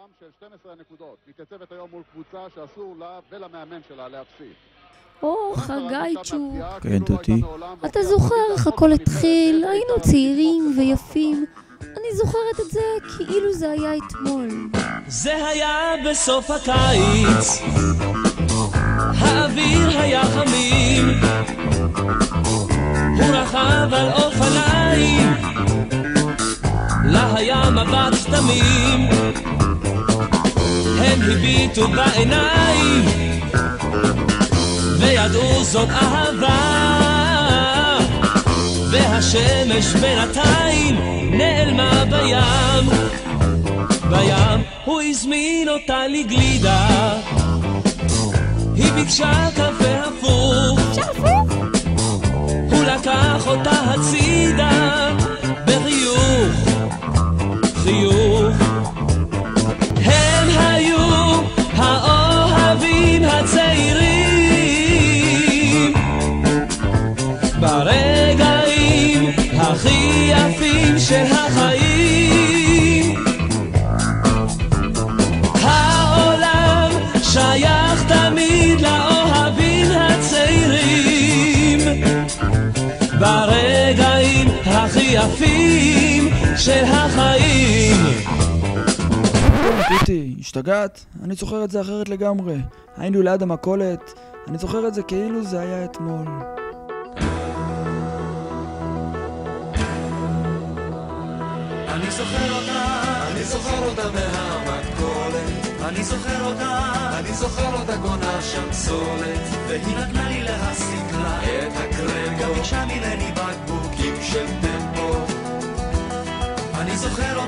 עולם של 12 נקודות. מתייצבת היום מול קבוצה שאסור לה ולמאמן שלה להפסיד. או, חגייצ'ו. כן, תותי. אתה זוכר איך הכל התחיל? היינו צעירים ויפים. אני זוכרת את זה כאילו זה היה אתמול. זה היה בסוף הקיץ, האוויר היה חמים, הוא רכב על אופניים, לה היה מבט תמים, הם הביטו בעיניים וידעו זאת אהבה, והשמש בינתיים נעלמה בים. בים הוא הזמין אותה לגלידה, היא ביקשה קפה הפוך, הוא לקח אותה הצידה בחיוך, חיוך. הם היו האוהבים הצעירים ברגעים הכי יפים של החיים. העולם שייך תמיד לאוהבים הצעירים ברגעים הכי יפים של החיים. טיטי, השתגעת? אני זוכר את זה אחרת לגמרי. היינו ליד המכולת, אני זוכר את זה כאילו זה היה אתמול. אני זוכר אותה מהמכולת, אני זוכר אותה קונה שם סולת, והיא נתנה לי להסיק לה את הקרמבו, גם ביקשה ממני בקבוקים של טמפו. אני זוכר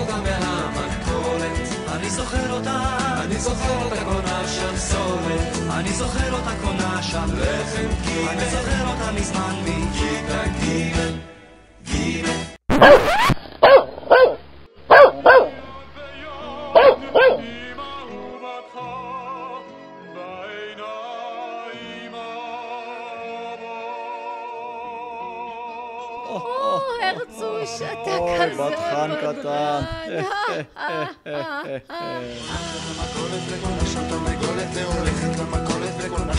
אותה מהמכולת, אני זוכר אותה קונה שם סולת, אני זוכר אותה קונה שם לחם גימל, אני זוכר אותה מזמן מכיתה גימל. הרצוש, אתה כזה בטחן קטן. למכולת וקונה שם תרנגולת, והולכת למכולת וקונה